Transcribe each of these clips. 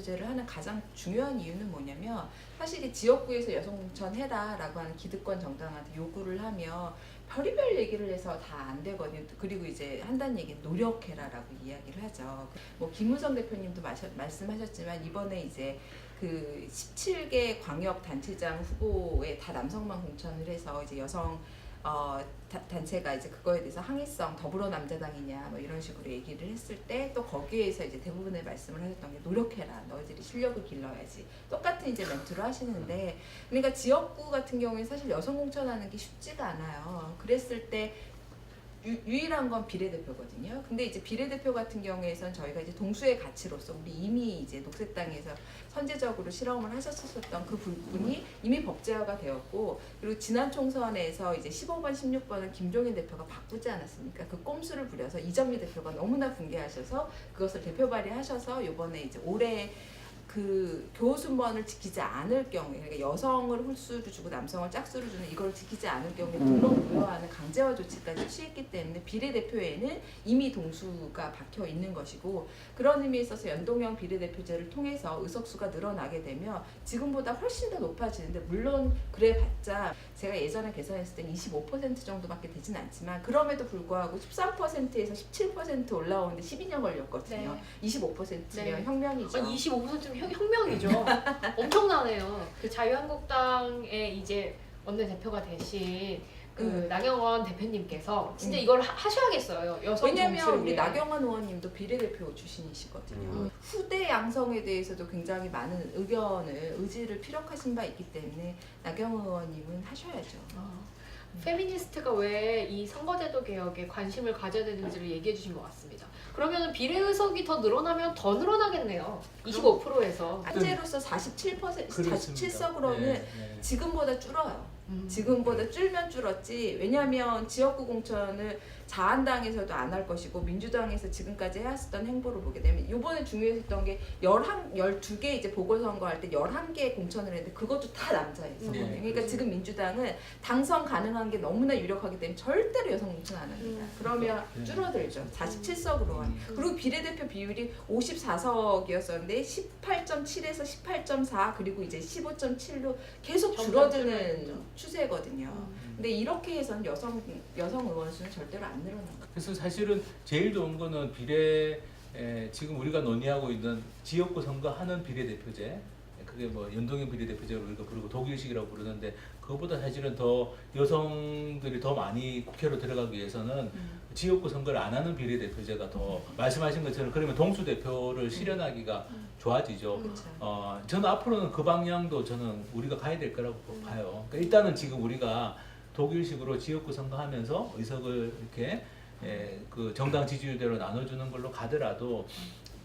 비례대표제를 하는 가장 중요한 이유는 뭐냐면 사실 이 지역구에서 여성 공천해라라고 하는 기득권 정당한테 요구를 하면 별의별 얘기를 해서 다 안 되거든요. 그리고 이제 한다는 얘기는 노력해라라고 이야기를 하죠. 뭐 김무성 대표님도 말씀하셨지만 이번에 이제 그 17개 광역 단체장 후보에 다 남성만 공천을 해서 이제 여성 단체가 이제 그거에 대해서 항의성 더불어 남자당이냐 뭐 이런 식으로 얘기를 했을 때 또 거기에서 이제 대부분의 말씀을 하셨던 게 노력해라, 너희들이 실력을 길러야지, 똑같은 이제 멘트로 하시는데, 그러니까 지역구 같은 경우에 사실 여성 공천하는 게 쉽지가 않아요. 그랬을 때 유일한 건 비례대표거든요. 근데 이제 비례대표 같은 경우에선 저희가 이제 동수의 가치로서 우리 이미 이제 녹색당에서 선제적으로 실험을 하셨었던 그 부분이 이미 법제화가 되었고, 그리고 지난 총선에서 이제 15번, 16번을 김종인 대표가 바꾸지 않았습니까? 그 꼼수를 부려서 이정미 대표가 너무나 붕괴하셔서 그것을 대표 발의하셔서 이번에 이제 올해 그 교순번을 지키지 않을 경우에, 그러니까 여성을 홀수를 주고 남성을 짝수를 주는 이걸 지키지 않을 경우에 등록 무효화하는 강제화 조치까지 취했기 때문에 비례대표에는 이미 동수가 박혀 있는 것이고, 그런 의미에 있어서 연동형 비례대표제를 통해서 의석수가 늘어나게 되면 지금보다 훨씬 더 높아지는데, 물론 그래봤자 제가 예전에 계산했을 땐 25% 정도밖에 되진 않지만 그럼에도 불구하고 13%에서 17% 올라오는데 12년 걸렸거든요. 네. 25%면 네. 혁명이죠. 25%면 혁명이죠. 엄청나네요. 그 자유한국당의 이제 원내대표가 되신 그 나경원 대표님께서 진짜 이걸 하셔야겠어요. 여성 왜냐면 우리 위해. 나경원 의원님도 비례대표 출신이시거든요. 후대 양성에 대해서도 굉장히 많은 의지를 피력하신 바 있기 때문에 나경원 의원님은 하셔야죠. 페미니스트가 왜 이 선거제도 개혁에 관심을 가져야 되는지를 얘기해 주신 것 같습니다. 그러면 비례 의석이 더 늘어나면 더 늘어나겠네요. 25%에서. 현재로서 47석으로는 지금보다 줄어요. 지금보다 줄면 줄었지. 왜냐하면 지역구 공천을 자한당에서도 안 할 것이고 민주당에서 지금까지 해왔었던 행보를 보게 되면 이번에 중요했던 게 12개 이제 보궐선거 할 때 11개 공천을 했는데 그것도 다 남자였어요. 그러니까 지금 민주당은 당선 가능한 게 너무나 유력하기 때문에 절대로 여성 공천 안 합니다. 그러면 줄어들죠. 47석으로. 그리고 비례대표 비율이 54석이었었는데 18.7에서 18.4 그리고 이제 15.7로 계속 줄어드는 추세거든요. 근데 이렇게 해서는 여성 의원 수는 절대로 안 늘어나요. 그래서 사실은 제일 좋은 거는 지금 우리가 논의하고 있는 지역구 선거하는 비례대표제, 그게 뭐 연동형 비례대표제로 우리가 부르고 독일식이라고 부르는데, 그것보다 사실은 더 여성들이 더 많이 국회로 들어가기 위해서는 지역구 선거를 안 하는 비례대표제가 더 말씀하신 것처럼 그러면 동수 대표를 실현하기가 좋아지죠. 저는 앞으로는 그 방향도 저는 우리가 가야 될 거라고 봐요. 그러니까 일단은 지금 우리가 독일식으로 지역구 선거하면서 의석을 이렇게 그 정당 지지율대로 나눠주는 걸로 가더라도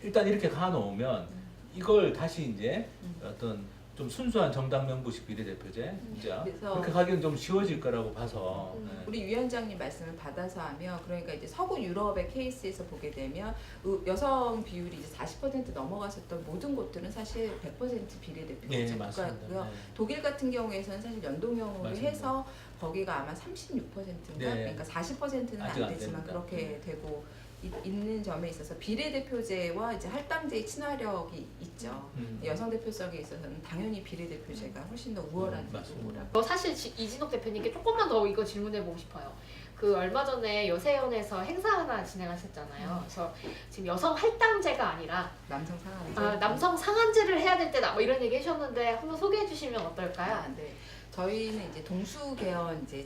일단 이렇게 가놓으면 이걸 다시 이제 어떤 좀 순수한 정당 명부식 비례대표제 그렇게 가기는 좀 쉬워질 거라고 봐서 우리 위원장님 말씀을 받아서 하면, 그러니까 이제 서구 유럽의 케이스에서 보게 되면 여성 비율이 이제 40% 넘어갔었던 모든 곳들은 사실 100% 비례대표 국가고요. 독일 같은 경우에서는 사실 연동형으로 해서 거기가 아마 36%인가, 그러니까 40%는 안 되지만 그렇게 되고 있는 점에 있어서 비례대표제와 이제 할당제의 친화력이 있죠. 여성 대표성에 있어서는 당연히 비례대표제가 훨씬 더 우월한 제도라고. 사실 이진옥 대표님께 조금만 더 이거 질문해보고 싶어요. 그 얼마 전에 여세연에서 행사 하나 진행하셨잖아요. 그래서 지금 여성 할당제가 아니라 남성 상한제. 남성 상한제를 해야 될 때다 뭐 이런 얘기 하셨는데 한번 소개해 주시면 어떨까요? 네. 저희는 이제 동수 개헌 이제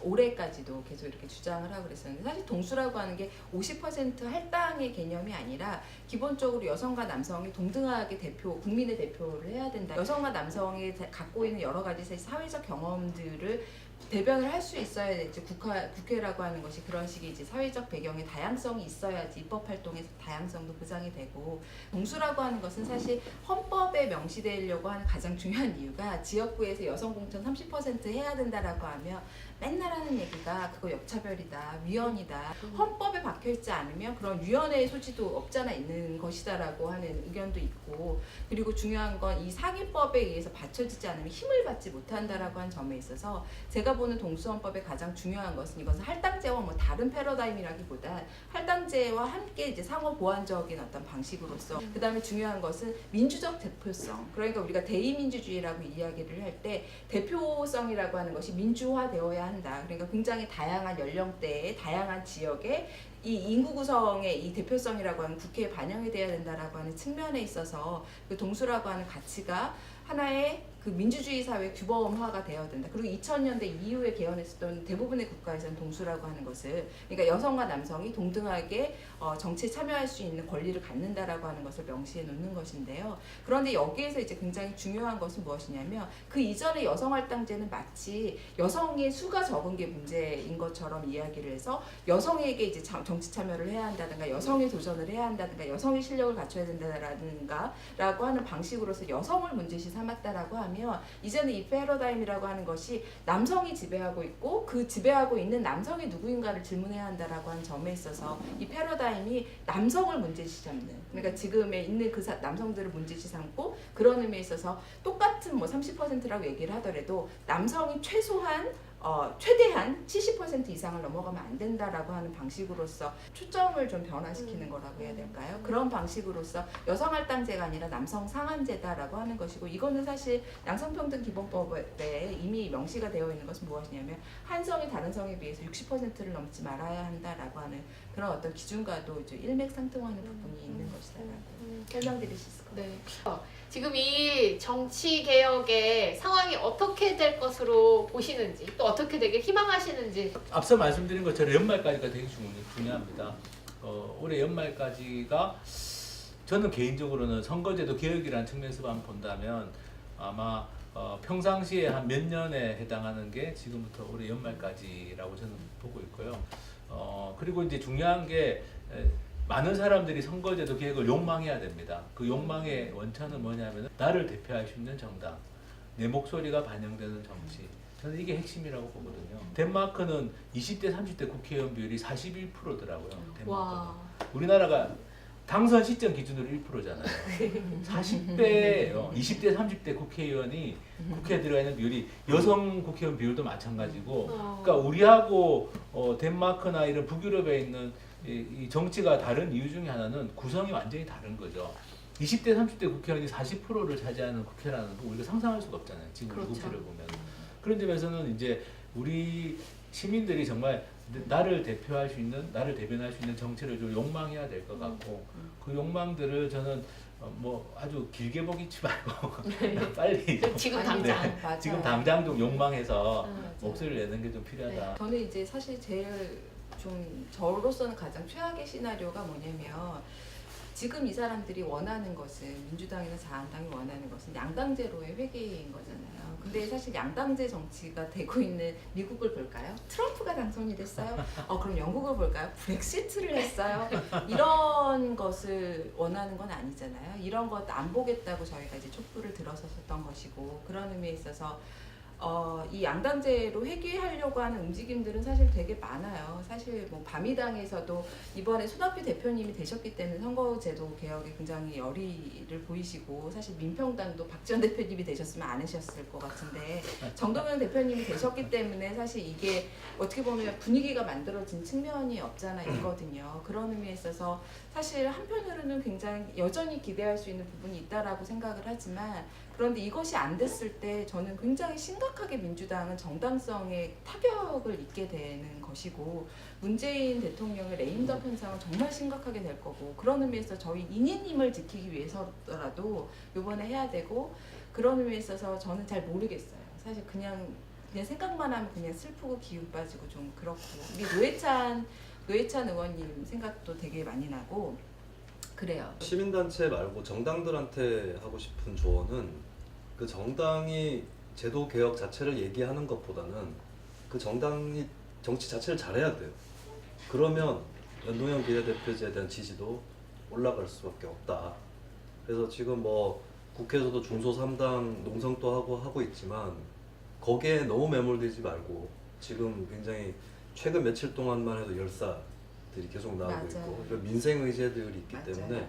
올해까지도 계속 이렇게 주장을 하고 그랬었는데, 사실 동수라고 하는 게 50% 할당의 개념이 아니라 기본적으로 여성과 남성이 동등하게 국민의 대표를 해야 된다. 여성과 남성이 갖고 있는 여러 가지 사회적 경험들을 대변을 할 수 있어야 되지. 국회라고 하는 것이 그런 식의 이제 사회적 배경의 다양성이 있어야지 입법 활동에서 다양성도 보장이 되고, 동수라고 하는 것은 사실 헌법에 명시되려고 하는 가장 중요한 이유가 지역구에서 여성 공천 30% 해야 된다라고 하면 맨날 하는 얘기가 그거 역차별이다, 위헌이다, 헌법에 박혀있지 않으면 그런 위헌의 소지도 없잖아 있는 것이다라고 하는 의견도 있고, 그리고 중요한 건 이 상위법에 의해서 받쳐지지 않으면 힘을 받지 못한다라고 하는 점에 있어서 제가 보는 동수헌법의 가장 중요한 것은 이것은 할당제와 뭐 다른 패러다임이라기보다 할당제와 함께 이제 상호 보완적인 어떤 방식으로서, 그 다음에 중요한 것은 민주적 대표성. 그러니까 우리가 대의민주주의라고 이야기를 할 때 대표성이라고 하는 것이 민주화되어야 한다. 그러니까 굉장히 다양한 연령대의 다양한 지역의 이 인구 구성의 이 대표성이라고 하는 국회에 반영이 돼야 된다라고 하는 측면에 있어서 그 동수라고 하는 가치가 하나의 그 민주주의 사회 규범화가 되어야 된다. 그리고 2000년대 이후에 개헌했었던 대부분의 국가에서는 동수라고 하는 것을, 그러니까 여성과 남성이 동등하게 정치에 참여할 수 있는 권리를 갖는다라고 하는 것을 명시해 놓는 것인데요. 그런데 여기에서 이제 굉장히 중요한 것은 무엇이냐면 그 이전의 여성할당제는 마치 여성의 수가 적은 게 문제인 것처럼 이야기를 해서 여성에게 이제 정치 참여를 해야 한다든가 여성이 도전을 해야 한다든가 여성의 실력을 갖춰야 된다든가 라고 하는 방식으로서 여성을 문제시 삼았다라고 하면 이제는 이 패러다임이라고 하는 것이 남성이 지배하고 있고 그 지배하고 있는 남성이 누구인가를 질문해야 한다라고 하는 점에 있어서 이 패러다임이 남성을 문제시 삼는, 그러니까 지금에 있는 그 남성들을 문제시 삼고, 그런 의미에 있어서 똑같은 뭐 30%라고 얘기를 하더라도 남성이 최대한 70% 이상을 넘어가면 안 된다라고 하는 방식으로서 초점을 좀 변화시키는 거라고 해야 될까요? 그런 방식으로서 여성할당제가 아니라 남성 상한제다라고 하는 것이고, 이거는 사실 양성평등기본법에 이미 명시가 되어 있는 것은 무엇이냐면 한 성이 다른 성에 비해서 60%를 넘지 말아야 한다라고 하는 그런 어떤 기준과도 이제 일맥상통하는 부분이 있는 것이다라고 설명드릴 수 있을 것 같아요. 네. 지금 이 정치 개혁의 상황이 어떻게 될 것으로 보시는지, 또 어떻게 되길 희망하시는지. 앞서 말씀드린 것처럼 연말까지가 되게 중요합니다. 올해 연말까지가 저는 개인적으로는 선거제도 개혁이라는 측면에서 한번 본다면 아마 평상시에 한 몇 년에 해당하는 게 지금부터 올해 연말까지라고 저는 보고 있고요. 그리고 이제 중요한 게 많은 사람들이 선거제도 개혁을 욕망해야 됩니다. 그 욕망의 원천은 뭐냐면 나를 대표할 수 있는 정당, 내 목소리가 반영되는 정치. 저는 이게 핵심이라고 보거든요. 덴마크는 20대, 30대 국회의원 비율이 41%더라고요. 와. 우리나라가 당선 시점 기준으로 1%잖아요. 40배예요. 20대, 30대 국회의원이 국회에 들어가 있는 비율이 여성 국회의원 비율도 마찬가지고, 그러니까 우리하고 덴마크나 이런 북유럽에 있는 이 정치가 다른 이유 중에 하나는 구성이 완전히 다른 거죠. 20대, 30대 국회의원이 40%를 차지하는 국회라는 거 우리가 상상할 수가 없잖아요. 지금 그렇죠. 국회를 보면. 그런 점에서는 이제 우리 시민들이 정말 나를 대표할 수 있는, 나를 대변할 수 있는 정치를 좀 욕망해야 될 것 같고, 그 욕망들을 저는 뭐 아주 길게 보기치 말고 빨리 지금 당장. 네. 맞아요. 지금 당장 좀 욕망해서 맞아요. 목소리를 내는 게 좀 필요하다. 저는 이제 사실 제일 좀 저로서는 가장 최악의 시나리오가 뭐냐면, 지금 이 사람들이 원하는 것은, 민주당이나 자한당이 원하는 것은 양당제로의 회귀인 거잖아요. 근데 사실 양당제 정치가 되고 있는 미국을 볼까요? 트럼프가 당선이 됐어요. 그럼 영국을 볼까요? 브렉시트를 했어요. 이런 것을 원하는 건 아니잖아요. 이런 것 안 보겠다고 저희가 이제 촛불을 들어섰던 것이고, 그런 의미에 있어서 이 양당제로 회귀하려고 하는 움직임들은 사실 되게 많아요. 사실 뭐 바미당에서도 이번에 손학규 대표님이 되셨기 때문에 선거제도 개혁에 굉장히 열의를 보이시고, 사실 민평당도 박지원 대표님이 되셨으면 안 하셨을 것 같은데 정동영 대표님이 되셨기 때문에 사실 이게 어떻게 보면 분위기가 만들어진 측면이 없잖아 있거든요. 그런 의미에 있어서 사실 한편으로는 굉장히 여전히 기대할 수 있는 부분이 있다라고 생각을 하지만, 그런데 이것이 안 됐을 때 저는 굉장히 심각하게 민주당은 정당성에 타격을 입게 되는 것이고, 문재인 대통령의 레임덕 현상은 정말 심각하게 될 거고, 그런 의미에서 저희 인인님을 지키기 위해서라도 이번에 해야 되고, 그런 의미에 있어서 저는 잘 모르겠어요. 사실 그냥 생각만 하면 그냥 슬프고 기운 빠지고 좀 그렇고, 이게 노회찬 의원님 생각도 되게 많이 나고 그래요. 시민단체 말고 정당들한테 하고 싶은 조언은, 그 정당이 제도 개혁 자체를 얘기하는 것보다는 그 정당이 정치 자체를 잘해야 돼요. 그러면 연동형 비례대표제에 대한 지지도 올라갈 수밖에 없다. 그래서 지금 뭐 국회에서도 중소 3당 농성도 하고 있지만 거기에 너무 매몰되지 말고 지금 굉장히 최근 며칠 동안만 해도 열사들이 계속 나오고 맞아요. 있고 이런 민생 의제들이 있기 맞아요. 때문에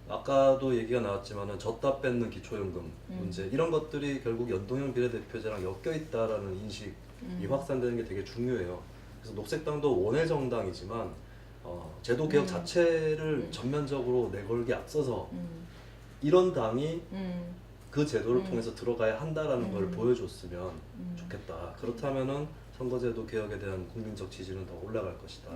아까도 얘기가 나왔지만은 졌다 뺏는 기초연금 문제 이런 것들이 결국 연동형 비례대표제랑 엮여 있다라는 인식이 확산되는 게 되게 중요해요. 그래서 녹색당도 원외 정당이지만 제도 개혁 자체를 전면적으로 내걸기 앞서서 이런 당이 그 제도를 통해서 들어가야 한다라는 걸 보여줬으면 좋겠다. 그렇다면은 선거제도 개혁에 대한 국민적 지지는 더 올라갈 것이다.